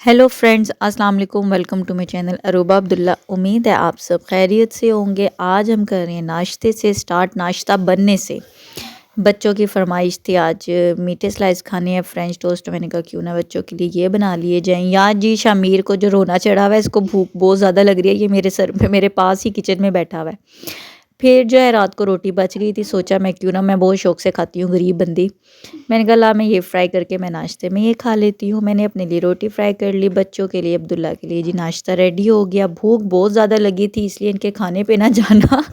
Hello friends, अस्सलाम वालेकुम। Welcome to my channel Aruba Abdullah. उम्मीद है आप सब खैरियत से होंगे। आज हम कर रहे हैं नाश्ते से स्टार्ट, नाश्ता बनने से। बच्चों की फरमाइश थी आज मीठे स्लाइस खाने हैं, फ्रेंच टोस्ट। तो मैंने कहा क्यों ना बच्चों के लिए ये बना लिए जाएं। यार जी, शामीर को जो रोना चढ़ा हुआ है, इसको भूख बहुत ज़्यादा लग रही है। ये मेरे सर पे, मेरे पास ही किचन में बैठा हुआ है। फिर जो है रात को रोटी बच गई थी, सोचा मैं क्यों ना, मैं बहुत शौक से खाती हूँ, गरीब बंदी। मैंने कहा ला मैं ये फ्राई करके मैं नाश्ते में ये खा लेती हूँ। मैंने अपने लिए रोटी फ्राई कर ली, बच्चों के लिए, अब्दुल्ला के लिए जी नाश्ता रेडी हो गया। भूख बहुत ज़्यादा लगी थी, इसलिए इनके खाने पे ना जाना।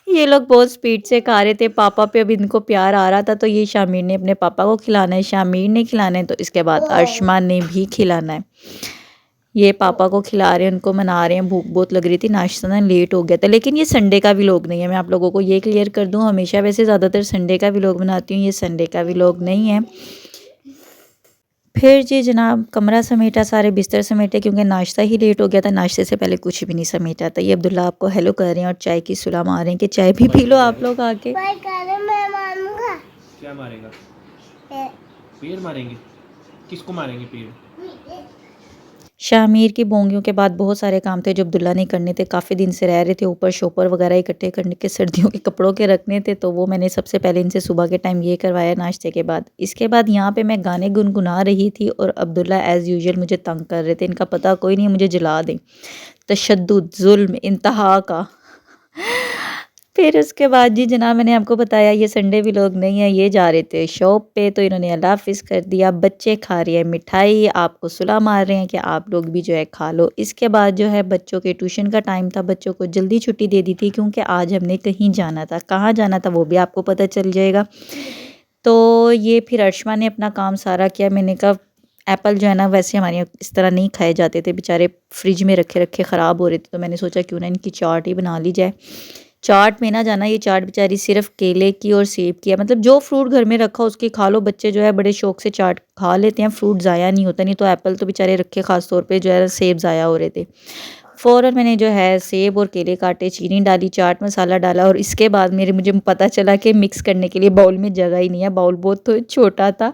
ये लोग बहुत स्पीड से खा रहे थे, पापा पे अब इनको प्यार आ रहा था। तो ये शामिर ने अपने पापा को खिलाना है, शामिर ने खिलाना है, तो इसके बाद अर्शमा ने भी खिलाना है। ये पापा को खिला रहे हैं, उनको मना रहे हैं। भूख बहुत लग रही थी, नाश्ता ना लेट हो गया था। लेकिन ये संडे का व्लॉग नहीं है, मैं आप लोगों को ये क्लियर कर दूं। हमेशा वैसे ज़्यादातर संडे का व्लॉग बनाती हूँ, ये संडे का व्लॉग नहीं है। फिर जी जनाब कमरा समेटा, सारे बिस्तर समेटे, क्योंकि नाश्ता ही लेट हो गया था। नाश्ते से पहले कुछ भी नहीं समेटा था। ये अब्दुल्ला आपको हेलो कर रहे हैं और चाय की सुला मार रहे हैं कि चाय भी पी लो आप लोग आके। क्या मारेगा? पेड़ मारेंगे? किसको मारेंगे पेड़? शामिर की बोंगियों के बाद बहुत सारे काम थे जो अब्दुल्ला ने करने थे। काफ़ी दिन से रह रहे थे, ऊपर शोपर वगैरह इकट्ठे करने के, सर्दियों के कपड़ों के रखने थे। तो वो मैंने सबसे पहले इनसे सुबह के टाइम ये करवाया नाश्ते के बाद। इसके बाद यहाँ पे मैं गाने गुनगुना रही थी और अब्दुल्ला एज़ यूजुअल मुझे तंग कर रहे थे। इनका पता कोई नहीं, मुझे जला दें। तशद्दुद, जुल्म इंतहा का। फिर उसके बाद जी जनाब मैंने आपको बताया ये संडे भी लोग नहीं है। ये जा रहे थे शॉप पे, तो इन्होंने अल्लाह हाफिज़ कर दिया। बच्चे खा रहे हैं मिठाई, आपको सुला मार रहे हैं कि आप लोग भी जो है खा लो। इसके बाद जो है बच्चों के ट्यूशन का टाइम था, बच्चों को जल्दी छुट्टी दे दी थी क्योंकि आज हमने कहीं जाना था। कहाँ जाना था वो भी आपको पता चल जाएगा। तो ये फिर अर्शमा ने अपना काम सारा किया। मैंने कहा एप्पल जो है ना, वैसे हमारे यहाँ इस तरह नहीं खाए जाते थे, बेचारे फ्रिज में रखे रखे ख़राब हो रहे थे। तो मैंने सोचा क्यों ना इनकी चाट ही बना ली जाए। चाट में ना जाना, ये चाट बेचारी सिर्फ केले की और सेब की है। मतलब जो फ्रूट घर में रखा उसकी खा लो। बच्चे जो है बड़े शौक से चाट खा लेते हैं, फ्रूट ज़ाया नहीं होता। नहीं तो एप्पल तो बेचारे रखे, ख़ास तौर पे जो है सेब ज़ाया हो रहे थे। फ़ौरन मैंने जो है सेब और केले काटे, चीनी डाली, चाट मसाला डाला और इसके बाद मुझे पता चला कि मिक्स करने के लिए बाउल में जगह ही नहीं है। बाउल बहुत तो छोटा था।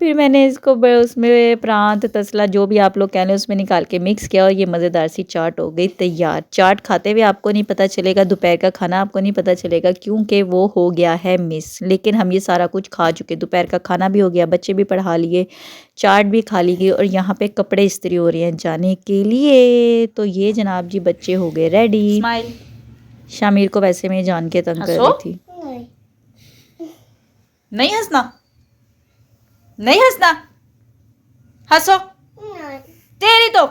फिर मैंने इसको उसमें प्रांत तसला जो भी आप लोग कह लें उसमें निकाल के मिक्स किया और ये मज़ेदार सी चाट हो गई तैयार। चाट खाते हुए आपको नहीं पता चलेगा, दोपहर का खाना आपको नहीं पता चलेगा क्योंकि वो हो गया है मिस। लेकिन हम ये सारा कुछ खा चुके, दोपहर का खाना भी हो गया, बच्चे भी पढ़ा लिए, चाट भी खा ली गई और यहाँ पे कपड़े इस्त्री हो रहे हैं जाने के लिए। तो ये जनाब जी बच्चे हो गए रेडी। शामिर को वैसे मैं जान के तंग कर रही थी। नहीं हंसना, नहीं हंसना, हंसो तेरी तो।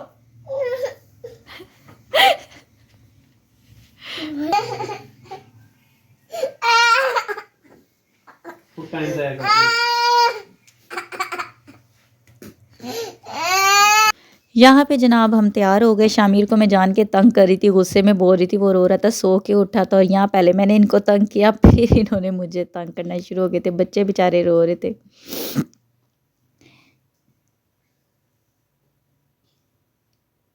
यहाँ पे जनाब हम तैयार हो गए। शामिर को मैं जान के तंग कर रही थी, गुस्से में बोल रही थी, वो रो रहा था, सो के उठा था। और यहाँ पहले मैंने इनको तंग किया, फिर इन्होंने मुझे तंग करना शुरू हो गए थे। बच्चे बेचारे रो रहे थे।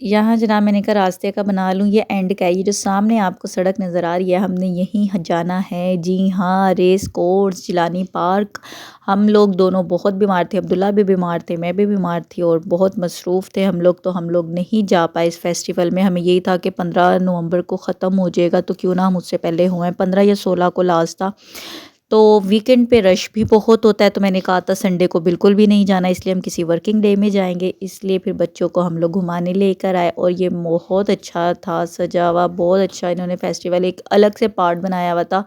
यहाँ जनाब मैंने कहा रास्ते का बना लूँ, ये एंड का है। ये जो सामने आपको सड़क नज़र आ रही है, हमने यहीं जाना है। जी हाँ, रेस कोर्स, जिलानी पार्क। हम लोग दोनों बहुत बीमार थे, अब्दुल्ला भी बीमार थे, मैं भी बीमार थी और बहुत मसरूफ़ थे हम लोग। तो हम लोग नहीं जा पाए इस फेस्टिवल में। हमें यही था कि 15 नवंबर को ख़त्म हो जाएगा, तो क्यों ना हम उससे पहले हुए। 15 या 16 को लास्ट था। तो वीकेंड पे रश भी बहुत होता है। तो मैंने कहा था संडे को बिल्कुल भी नहीं जाना, इसलिए हम किसी वर्किंग डे में जाएंगे। इसलिए फिर बच्चों को हम लोग घुमाने लेकर आए और ये बहुत अच्छा था सजा हुआ, बहुत अच्छा। इन्होंने फेस्टिवल एक अलग से पार्ट बनाया हुआ था,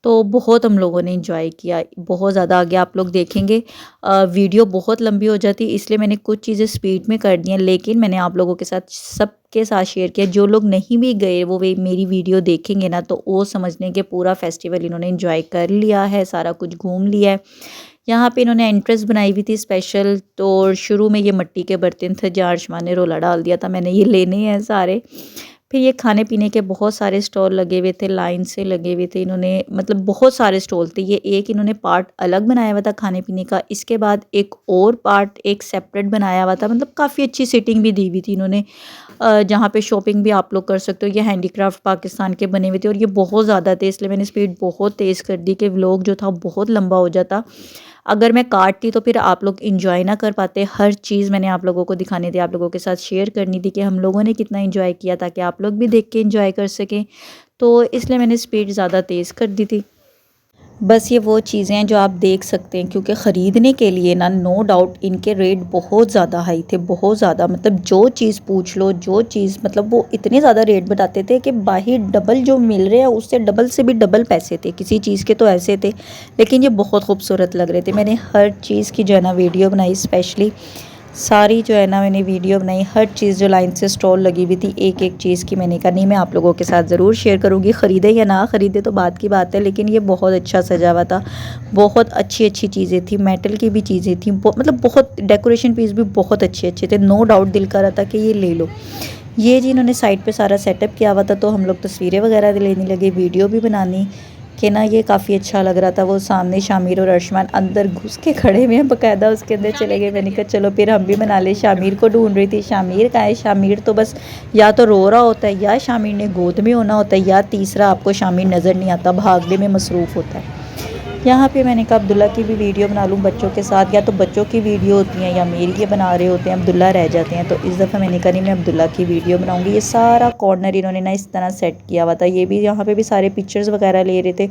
तो बहुत हम लोगों ने इंजॉय किया, बहुत ज़्यादा। आगे आप लोग देखेंगे, वीडियो बहुत लंबी हो जाती है, इसलिए मैंने कुछ चीज़ें स्पीड में कर दी हैं। लेकिन मैंने आप लोगों के साथ सबके साथ शेयर किया। जो लोग नहीं भी गए वो मेरी वीडियो देखेंगे ना, तो वो समझने के पूरा फेस्टिवल इन्होंने इंजॉय कर लिया है, सारा कुछ घूम लिया है। यहाँ पे इन्होंने एंट्रेंस बनाई हुई थी स्पेशल। तो शुरू में ये मिट्टी के बर्तन थे, जहाँ अर्शमा ने रोला डाल दिया था, मैंने ये लेने हैं सारे। फिर ये खाने पीने के बहुत सारे स्टॉल लगे हुए थे, लाइन से लगे हुए थे। इन्होंने मतलब बहुत सारे स्टॉल थे। ये एक इन्होंने पार्ट अलग बनाया हुआ था खाने पीने का, इसके बाद एक और पार्ट एक सेपरेट बनाया हुआ था। मतलब काफ़ी अच्छी सीटिंग भी दी हुई थी इन्होंने, जहाँ पे शॉपिंग भी आप लोग कर सकते हो। ये हैंडीक्राफ्ट पाकिस्तान के बने हुए थे और ये बहुत ज़्यादा थे, इसलिए मैंने स्पीड बहुत तेज़ कर दी कि व्लॉग जो था बहुत लंबा हो जाता। अगर मैं काटती तो फिर आप लोग इंजॉय ना कर पाते। हर चीज़ मैंने आप लोगों को दिखानी थी, आप लोगों के साथ शेयर करनी थी कि हम लोगों ने कितना इंजॉय किया, ताकि आप लोग भी देख के इंजॉय कर सकें। तो इसलिए मैंने स्पीड ज़्यादा तेज़ कर दी थी। बस ये वो चीज़ें हैं जो आप देख सकते हैं, क्योंकि ख़रीदने के लिए ना नो डाउट इनके रेट बहुत ज़्यादा हाई थे, बहुत ज़्यादा। मतलब जो चीज़ पूछ लो, जो चीज़ मतलब वो इतने ज़्यादा रेट बताते थे कि बाहर डबल जो मिल रहे हैं उससे डबल से भी डबल पैसे थे, किसी चीज़ के तो ऐसे थे। लेकिन ये बहुत खूबसूरत लग रहे थे। मैंने हर चीज़ की जो है ना वीडियो बनाई, स्पेशली सारी जो है ना मैंने वीडियो बनाई। हर चीज़ जो लाइन से स्टॉल लगी हुई थी, एक एक चीज़ की मैंने कहा नहीं मैं आप लोगों के साथ ज़रूर शेयर करूँगी। ख़रीदे या ना ख़रीदे तो बात की बात है, लेकिन ये बहुत अच्छा सजा हुआ था, बहुत अच्छी अच्छी चीज़ें थी, मेटल की भी चीज़ें थी, मतलब बहुत डेकोरेशन पीस भी बहुत अच्छे अच्छे थे। नो डाउट दिल कर रहा था कि ये ले लो। ये जी इन्होंने साइड पे सारा सेटअप किया हुआ था, तो हम लोग तस्वीरें वगैरह लेने लगे, वीडियो भी बनानी कि ना ये काफ़ी अच्छा लग रहा था। वो सामने शामिर और अर्शमान अंदर घुस के खड़े हुए हैं, बाकायदा उसके अंदर चले गए। मैंने कहा चलो फिर हम भी बना ले। शामिर को ढूंढ रही थी, शामिर कहाँ है। शामिर तो बस या तो रो रहा होता है, या शामिर ने गोद में होना होता है, या तीसरा आपको शामिर नज़र नहीं आता, भागने में मसरूफ़ होता है। यहाँ पे मैंने कहा अब्दुल्ला की भी वीडियो बना लूँ बच्चों के साथ, या तो बच्चों की वीडियो होती हैं या मेरी ये बना रहे होते हैं, अब्दुल्ला रह जाते हैं। तो इस दफ़ा मैंने कहा नहीं मैं अब्दुल्ला की वीडियो बनाऊँगी। ये सारा कॉर्नर इन्होंने ना इस तरह सेट किया हुआ था। ये भी यहाँ पे भी सारे पिक्चर्स वगैरह ले रहे थे,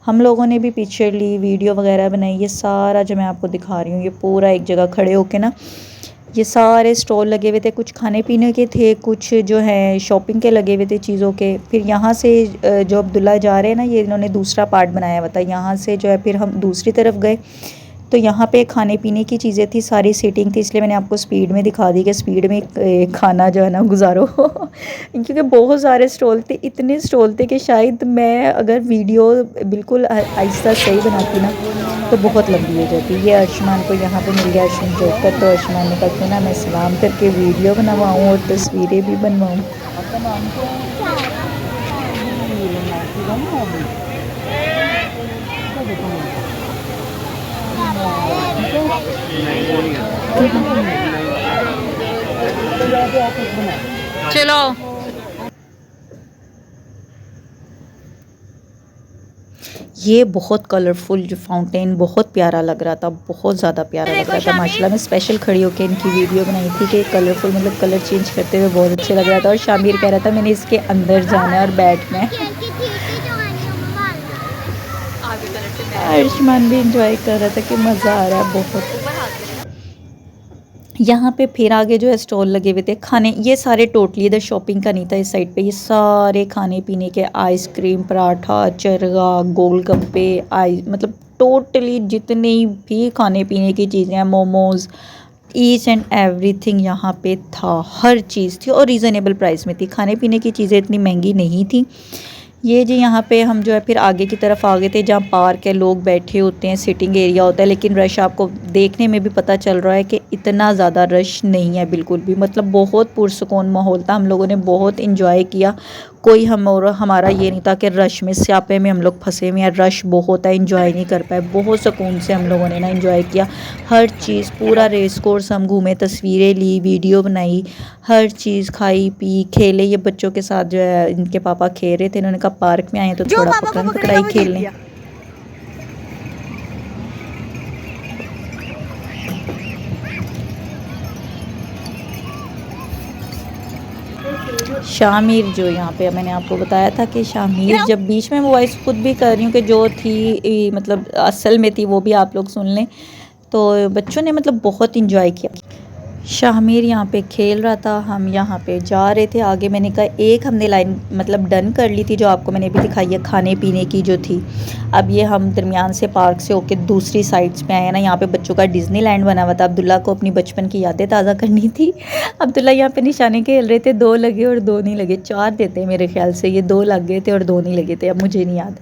हम लोगों ने भी पिक्चर ली, वीडियो वगैरह बनाई। ये सारा जो मैं आपको दिखा रही हूँ, ये पूरा एक जगह खड़े होके ना ये सारे स्टॉल लगे हुए थे। कुछ खाने पीने के थे, कुछ जो है शॉपिंग के लगे हुए थे चीज़ों के। फिर यहाँ से जो अब्दुल्ला जा रहे हैं ना, ये इन्होंने दूसरा पार्ट बनाया हुआ था। यहाँ से जो है फिर हम दूसरी तरफ गए, तो यहाँ पे खाने पीने की चीज़ें थी, सारी सीटिंग थी, इसलिए मैंने आपको स्पीड में दिखा दी कि स्पीड में खाना जो है ना गुजारो क्योंकि बहुत सारे स्टॉल थे, इतने स्टॉल थे कि शायद मैं अगर वीडियो बिल्कुल आहिस्ता सही बनाती ना तो बहुत लंबी हो जाती। ये अर्शमान को यहाँ पे मिल गया अर्शमान जोकर, तो अर्शमान ने कहा ना मैं सलाम करके वीडियो बनवाऊँ और तस्वीरें भी बनवाऊँ। चलो ये बहुत कलरफुल जो फाउंटेन बहुत प्यारा लग रहा था, बहुत ज़्यादा प्यारा लग रहा था माशाल्लाह। मैं स्पेशल खड़ी होकर इनकी वीडियो बनाई थी कि कलरफुल मतलब कलर चेंज करते हुए बहुत अच्छा लग रहा था। और शामिर कह रहा था मैंने इसके अंदर जाना है और बैठना है। आयुष्मान भी इंजॉय कर रहा था कि मज़ा आ रहा है बहुत। यहाँ पे फिर आगे जो है स्टॉल लगे हुए थे खाने, ये सारे टोटली इधर शॉपिंग का नहीं था। इस साइड पे ये सारे खाने पीने के, आइसक्रीम, पराठा, चरगा, गोलगप्पे, मतलब टोटली जितनी भी खाने पीने की चीज़ें हैं, मोमोज़, ईच एंड एवरीथिंग यहाँ पे था। हर चीज़ थी और रीज़नेबल प्राइस में थी। खाने पीने की चीज़ें इतनी महंगी नहीं थी। ये जी यहाँ पे हम जो है फिर आगे की तरफ आ गए थे, जहाँ पार्क है, लोग बैठे होते हैं, सिटिंग एरिया होता है। लेकिन रश आपको देखने में भी पता चल रहा है कि इतना ज़्यादा रश नहीं है बिल्कुल भी, मतलब बहुत पुरसुकून माहौल था। हम लोगों ने बहुत इंजॉय किया। कोई हमारा ये नहीं था कि रश में स्यापे में हम लोग फंसे हुए हैं, रश बहुत है, इंजॉय नहीं कर पाए। बहुत सुकून से हम लोगों ने ना इंजॉय किया हर चीज़। पूरा रेस कोर्स हम घूमे, तस्वीरें ली, वीडियो बनाई, हर चीज़ खाई पी, खेले। ये बच्चों के साथ जो है इनके पापा खेल रहे थे, इन्होंने कहा पार्क में आए हैं तो थोड़ा पकड़न पकड़ाई खेल लें। शामिर जो यहाँ पे मैंने आपको बताया था कि शामिर जब बीच में वॉइस खुद भी कर रही हूँ कि जो थी मतलब असल में थी वो भी आप लोग सुन लें। तो बच्चों ने मतलब बहुत इंजॉय किया। शामिर यहाँ पे खेल रहा था, हम यहाँ पे जा रहे थे आगे। मैंने कहा एक हमने लाइन मतलब डन कर ली थी, जो आपको मैंने भी दिखाई है खाने पीने की जो थी। अब ये हम दरमियान से पार्क से होके दूसरी साइड्स पे आए हैं ना। यहाँ पे बच्चों का डिज्नीलैंड बना हुआ था। अब्दुल्ला को अपनी बचपन की यादें ताज़ा करनी थी। अब्दुल्ला यहाँ पे निशाने खेल रहे थे, 2 लगे और 2 नहीं लगे, 4 देते मेरे ख्याल से। ये 2 लग गए थे और 2 नहीं लगे थे, अब मुझे नहीं याद।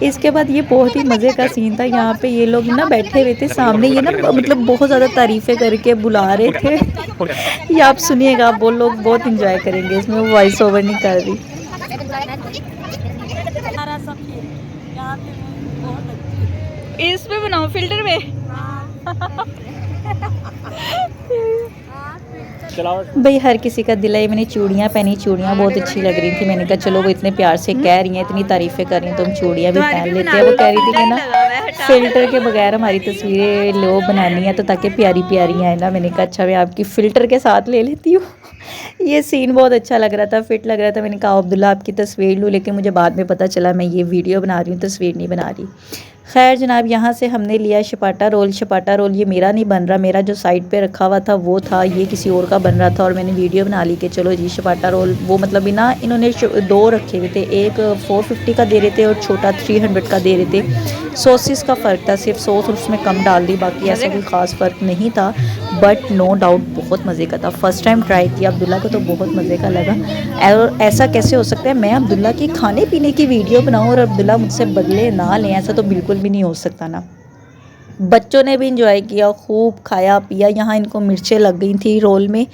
इसके बाद ये बहुत ही मज़े का सीन था। यहाँ पे ये लोग ना बैठे हुए थे सामने, ये ना मतलब बहुत ज़्यादा तारीफ़ें करके बुला रहे थे। ये आप सुनिएगा, वो लोग बहुत इंजॉय करेंगे इसमें, वो वॉइस ओवर नहीं कर रही। इसमें बनाओ फिल्टर में। चलाओ। भाई हर किसी का दिल है। मैंने चूड़ियाँ पहनी, चूड़ियाँ बहुत अच्छी लग रही थी। मैंने कहा चलो वो इतने प्यार से कह रही हैं, इतनी तारीफ़ें कर रही हैं तो हम चूड़ियाँ भी पहन लेते हैं। वो कह रही थी कि ना फ़िल्टर के बगैर हमारी तस्वीरें लो बनानी है तो ताकि प्यारी प्यारी आए ना। मैंने कहा अच्छा मैं आपकी फ़िल्टर के साथ ले लेती हूँ। ये सीन बहुत अच्छा लग रहा था, फिट लग रहा था। मैंने कहा अब्दुल्ला आपकी तस्वीर लूँ, लेकिन मुझे बाद में पता चला मैं ये वीडियो बना रही हूँ, तस्वीर नहीं बना रही। खैर जनाब, यहाँ से हमने लिया शपाटा रोल। शपाटा रोल ये मेरा नहीं बन रहा, मेरा जो साइड पे रखा हुआ था वो था, ये किसी और का बन रहा था। और मैंने वीडियो बना ली कि चलो जी शपाटा रोल, वो मतलब बिना इन्होंने दो रखे हुए थे, एक 450 का दे रहे थे और छोटा 300 का दे रहे थे। सॉसेस का फ़र्क था, सिर्फ सॉस उसमें कम डाल दी, बाकी ऐसा कोई ख़ास फ़र्क नहीं था। बट नो डाउट बहुत मज़े का था। फ़र्स्ट टाइम ट्राई किया, अब्दुल्ला को तो बहुत मज़े का लगा। और ऐसा कैसे हो सकता है मैं अब्दुल्ला की खाने पीने की वीडियो बनाऊँ और अब्दुल्ला मुझसे बदले ना लें, ऐसा तो बिल्कुल भी नहीं हो सकता ना। बच्चों ने भी इंजॉय किया, खूब खाया पिया। यहाँ इनको मिर्चें लग गई थी रोल में,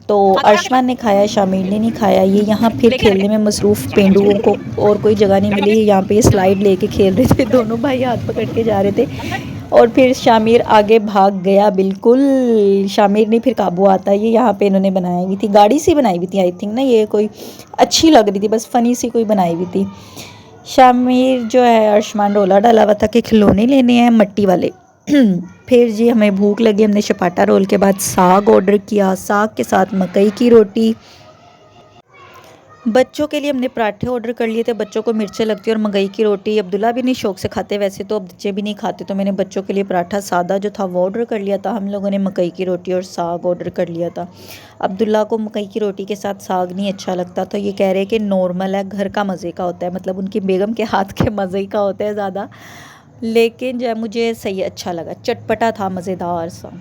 तो अर्शमान ने खाया, शामिल ने नहीं खाया। ये यहाँ फिर खेलने में मसरूफ़, पेंडुओं को और कोई जगह नहीं मिली। यहाँ पे स्लाइड लेके खेल रहे थे, दोनों भाई हाथ पकड़ के जा रहे थे। और फिर शामिर आगे भाग गया बिल्कुल, शामिर नहीं फिर काबू आता। ये यहाँ पे इन्होंने बनाई हुई थी, गाड़ी सी बनाई हुई थी आई थिंक ना, ये कोई अच्छी लग रही थी, बस फ़नी सी कोई बनाई हुई थी। शामिर जो है अर्शमान रोला डाला हुआ था कि खिलौने लेने हैं मट्टी वाले। फिर जी हमें भूख लगी, हमने शपाटा रोल के बाद साग ऑर्डर किया, साग के साथ मकई की रोटी। बच्चों के लिए हमने पराठे ऑर्डर कर लिए थे, बच्चों को मिर्चें लगती है और मकई की रोटी। अब्दुल्ला भी नहीं शौक से खाते, वैसे तो बच्चे भी नहीं खाते, तो मैंने बच्चों के लिए पराठा सादा जो था वो ऑर्डर कर लिया था। हम लोगों ने मकई की रोटी और साग ऑर्डर कर लिया था। अब्दुल्ला को मकई की रोटी के साथ साग नहीं अच्छा लगता, तो ये कह रहे कि नॉर्मल है, घर का मज़े का होता है, मतलब उनकी बेगम के हाथ के मज़े का होता है ज़्यादा। लेकिन जो है मुझे सही अच्छा लगा, चटपटा था, मज़ेदार सा।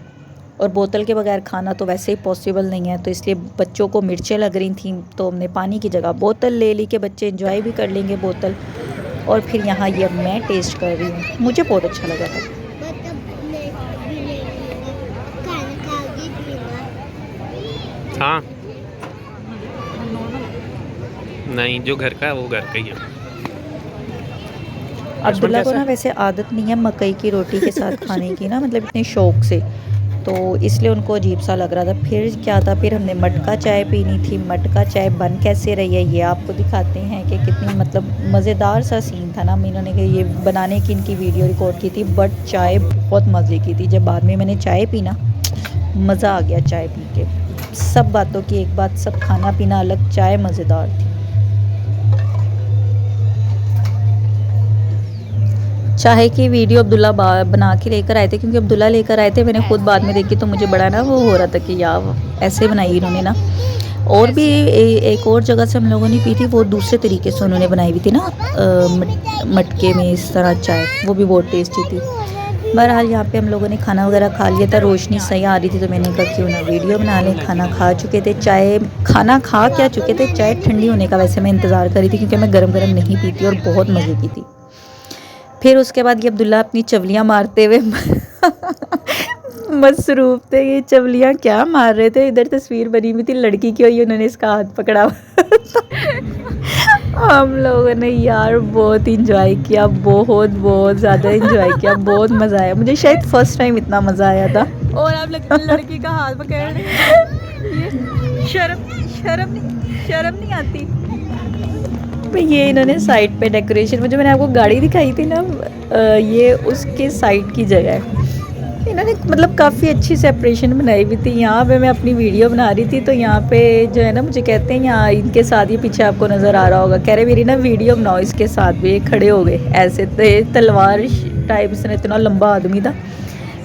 और बोतल के बगैर खाना तो वैसे ही पॉसिबल नहीं है, तो इसलिए बच्चों को मिर्चें लग रही थी तो हमने पानी की जगह बोतल ले ली कि बच्चे एंजॉय भी कर लेंगे बोतल। और फिर यहाँ ये अब मैं टेस्ट कर रही हूँ, मुझे बहुत अच्छा लगा था। हाँ नहीं, जो घर का है वो घर का ही है। अब्दुल्ला को ना वैसे आदत नहीं है मकई की रोटी के साथ खाने की ना, मतलब इतने शौक से, तो इसलिए उनको अजीब सा लग रहा था। फिर क्या था, फिर हमने मटका चाय पीनी थी। मटका चाय बन कैसे रही है ये आपको दिखाते हैं कि कितनी मतलब मज़ेदार सा सीन था ना। इन्होंने कि ये बनाने की इनकी वीडियो रिकॉर्ड की थी, बट चाय बहुत मज़े की थी। जब बाद में मैंने चाय पी ना, मज़ा आ गया चाय पी के। सब बातों की एक बात, सब खाना पीना अलग, चाय मज़ेदार थी। चाय की वीडियो अब्दुल्ला बना के लेकर आए थे, क्योंकि अब्दुल्ला लेकर आए थे, मैंने खुद बाद में देखी तो मुझे बड़ा ना वो हो रहा था कि यार ऐसे बनाई इन्होंने ना। और भी एक और जगह से हम लोगों ने पी थी, वो दूसरे तरीके से उन्होंने बनाई हुई थी ना, मटके में इस तरह चाय, वो भी बहुत टेस्टी थी। बहरहाल यहाँ पे हम लोगों ने खाना वगैरह खा लिया था, रोशनी सही आ रही थी तो मैंने कहा क्यों ना वीडियो बना लें। खाना खा चुके थे, चाय खाना खा क्या चुके थे, चाय ठंडी होने का वैसे मैं इंतज़ार करी थी, क्योंकि मैं गरम गरम नहीं पीती और बहुत मज़े की थी। फिर उसके बाद ये अब्दुल्ला अपनी चवलियाँ मारते हुए मसरूफ़ थे। ये चवलियाँ क्या मार रहे थे, इधर तस्वीर बनी हुई थी लड़की की और ये उन्होंने इसका हाथ पकड़ा। हम लोगों ने यार बहुत इंजॉय किया, बहुत बहुत ज़्यादा इंजॉय किया, बहुत मज़ा आया। मुझे शायद फ़र्स्ट टाइम इतना मज़ा आया था। और आप लड़की का हाथ पकड़ रहे हैं, शर्म नहीं आती। ये इन्होंने साइड पे डेकोरेशन में, जो मैंने आपको गाड़ी दिखाई थी ना, ये उसके साइड की जगह है। इन्होंने मतलब काफ़ी अच्छी सेपरेशन बनाई हुई थी। यहाँ पे मैं अपनी वीडियो बना रही थी, तो यहाँ पे जो है ना, मुझे कहते हैं यहाँ इनके साथ, ये पीछे आपको नज़र आ रहा होगा, कह रहे मेरी ना वीडियो बनाओ इसके साथ भी। खड़े हो गए ऐसे, तलवार टाइप से, इतना लंबा आदमी था।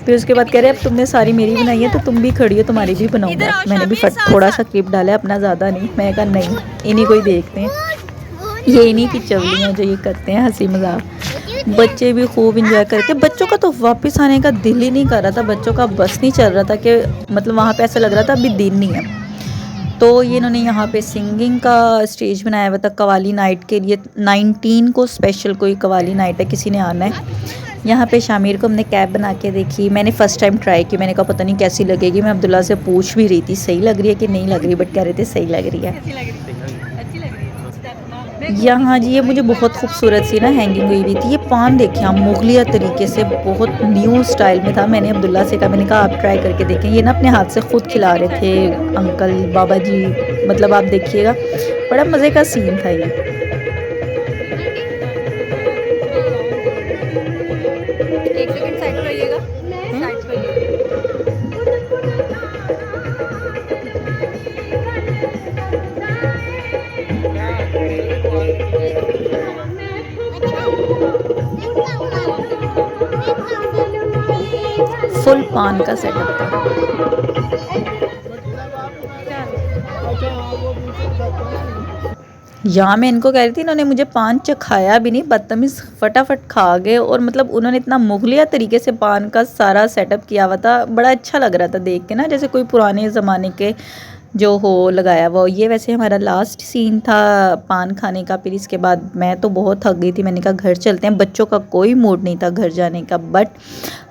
फिर उसके बाद कह रहे अब तुमने सारी मेरी बनाई है तो तुम भी खड़ी हो, तुम्हारी भी बनाऊंगा। मैंने भी थोड़ा सा क्लिप डाला है अपना, ज़्यादा नहीं। मैं कहा नहीं, इन्हीं को ही देखते हैं, ये इन्हीं की चवलियाँ जो ये करते हैं हंसी मजाक। बच्चे भी खूब इंजॉय करके, बच्चों का तो वापस आने का दिल ही नहीं कर रहा था, बच्चों का बस नहीं चल रहा था कि मतलब वहाँ पे ऐसा लग रहा था अभी दिन नहीं है। तो ये इन्होंने यहाँ पे सिंगिंग का स्टेज बनाया हुआ था कवाली नाइट के लिए। 19 को स्पेशल कोई कवाली नाइट है, किसी ने आना है। यहाँ पे शामिर को हमने कैब बना के देखी, मैंने फ़र्स्ट टाइम ट्राई की। मैंने कहा पता नहीं कैसी लगेगी, मैं अब्दुल्ला से पूछ भी रही थी सही लग रही है कि नहीं लग रही, बट कह रहे थे सही लग रही है। यहाँ जी ये मुझे बहुत खूबसूरत सी ना हैंगिंग हुई हुई थी। ये पान देखिए आप मुगलिया तरीके से बहुत न्यू स्टाइल में था। मैंने अब्दुल्ला से कहा, मैंने कहा आप ट्राई करके देखें। ये ना अपने हाथ से खुद खिला रहे थे अंकल बाबा जी, मतलब आप देखिएगा बड़ा मज़े का सीन था ये। एक सेकंड साइड पर रहिएगा, साइड पर रहिएगा। फुल पान का सेटअप था। यहाँ मैं इनको कह रही थी, इन्होंने मुझे पान चखाया भी नहीं, बदतमीज़ फटाफट खा गए। और मतलब उन्होंने इतना मुगलिया तरीके से पान का सारा सेटअप किया हुआ था, बड़ा अच्छा लग रहा था देख के ना, जैसे कोई पुराने ज़माने के जो हो लगाया वो। ये वैसे हमारा लास्ट सीन था पान खाने का। फिर इसके बाद मैं तो बहुत थक गई थी, मैंने कहा घर चलते हैं। बच्चों का कोई मूड नहीं था घर जाने का, बट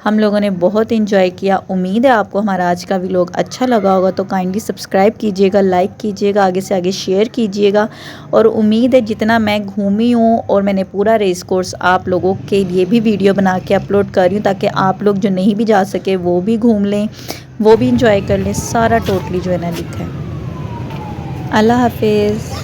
हम लोगों ने बहुत इंजॉय किया। उम्मीद है आपको हमारा आज का व्लॉग अच्छा लगा होगा, तो काइंडली सब्सक्राइब कीजिएगा, लाइक कीजिएगा, आगे से आगे शेयर कीजिएगा। और उम्मीद है जितना मैं घूमी हूँ और मैंने पूरा रेस कोर्स आप लोगों के लिए भी वीडियो बना के अपलोड कर रही हूँ, ताकि आप लोग जो नहीं भी जा सके वो भी घूम लें, वो भी इंजॉय कर लें। सारा टोटली जो है ना लिखा है। अल्लाह हाफिज़।